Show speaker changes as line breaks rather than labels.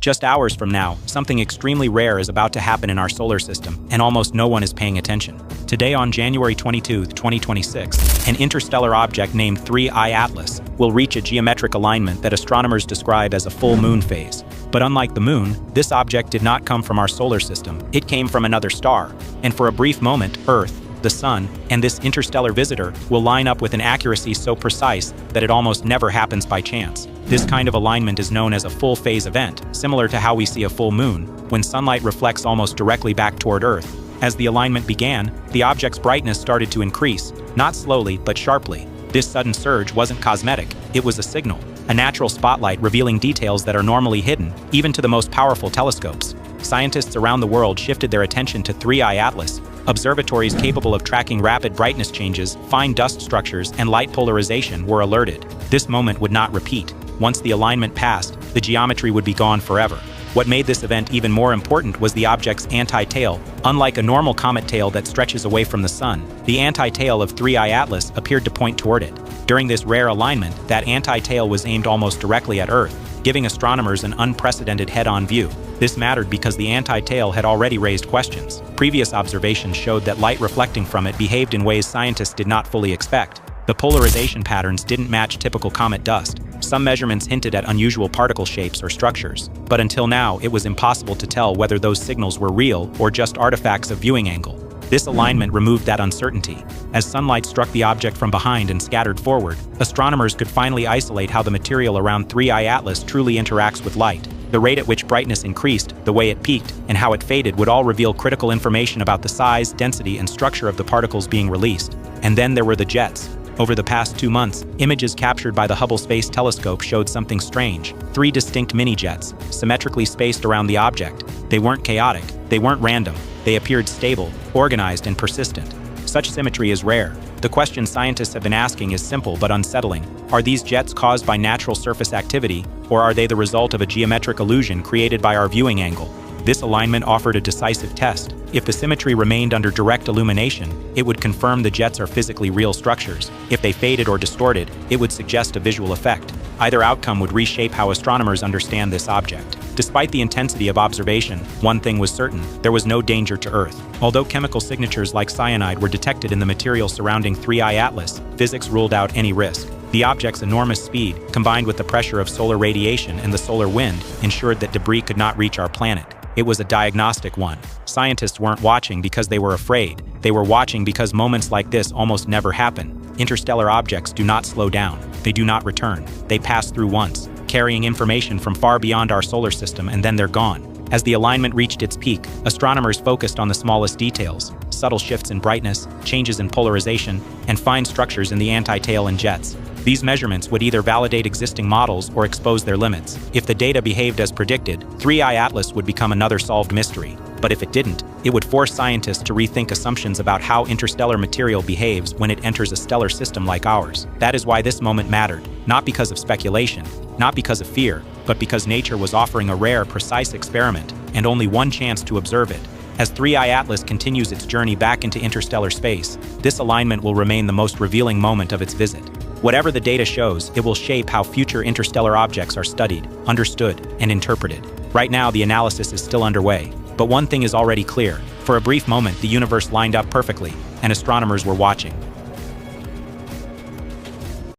Just hours from now, something extremely rare is about to happen in our solar system, and almost no one is paying attention. Today on January 22, 2026, an interstellar object named 3I Atlas will reach a geometric alignment that astronomers describe as a full moon phase. But unlike the moon, this object did not come from our solar system. It came from another star. And for a brief moment, Earth, the Sun, and this interstellar visitor will line up with an accuracy so precise that it almost never happens by chance. This kind of alignment is known as a full phase event, similar to how we see a full moon, when sunlight reflects almost directly back toward Earth. As the alignment began, the object's brightness started to increase, not slowly but sharply. This sudden surge wasn't cosmetic, it was a signal, a natural spotlight revealing details that are normally hidden, even to the most powerful telescopes. Scientists around the world shifted their attention to 3I Atlas, observatories capable of tracking rapid brightness changes, fine dust structures, and light polarization were alerted. This moment would not repeat. Once the alignment passed, the geometry would be gone forever. What made this event even more important was the object's anti-tail. Unlike a normal comet tail that stretches away from the sun, the anti-tail of 3I Atlas appeared to point toward it. During this rare alignment, that anti-tail was aimed almost directly at Earth, giving astronomers an unprecedented head-on view. This mattered because the anti-tail had already raised questions. Previous observations showed that light reflecting from it behaved in ways scientists did not fully expect. The polarization patterns didn't match typical comet dust. Some measurements hinted at unusual particle shapes or structures. But until now, it was impossible to tell whether those signals were real or just artifacts of viewing angle. This alignment removed that uncertainty. As sunlight struck the object from behind and scattered forward, astronomers could finally isolate how the material around 3I Atlas truly interacts with light. The rate at which brightness increased, the way it peaked, and how it faded would all reveal critical information about the size, density, and structure of the particles being released. And then there were the jets. Over the past 2 months, images captured by the Hubble Space Telescope showed something strange. 3 distinct mini-jets, symmetrically spaced around the object. They weren't chaotic, they weren't random, they appeared stable, organized, and persistent. Such symmetry is rare. The question scientists have been asking is simple but unsettling. Are these jets caused by natural surface activity, or are they the result of a geometric illusion created by our viewing angle? This alignment offered a decisive test. If the symmetry remained under direct illumination, it would confirm the jets are physically real structures. If they faded or distorted, it would suggest a visual effect. Either outcome would reshape how astronomers understand this object. Despite the intensity of observation, one thing was certain: there was no danger to Earth. Although chemical signatures like cyanide were detected in the material surrounding 3I Atlas, physics ruled out any risk. The object's enormous speed, combined with the pressure of solar radiation and the solar wind, ensured that debris could not reach our planet. It was a diagnostic one. Scientists weren't watching because they were afraid. They were watching because moments like this almost never happen. Interstellar objects do not slow down. They do not return. They pass through once, carrying information from far beyond our solar system, and then they're gone. As the alignment reached its peak, astronomers focused on the smallest details: subtle shifts in brightness, changes in polarization, and fine structures in the anti-tail and jets. These measurements would either validate existing models or expose their limits. If the data behaved as predicted, 3I Atlas would become another solved mystery. But if it didn't, it would force scientists to rethink assumptions about how interstellar material behaves when it enters a stellar system like ours. That is why this moment mattered, not because of speculation, not because of fear, but because nature was offering a rare, precise experiment, and only one chance to observe it. As 3I Atlas continues its journey back into interstellar space, this alignment will remain the most revealing moment of its visit. Whatever the data shows, it will shape how future interstellar objects are studied, understood, and interpreted. Right now, the analysis is still underway, but one thing is already clear. For a brief moment, the universe lined up perfectly, and astronomers were watching.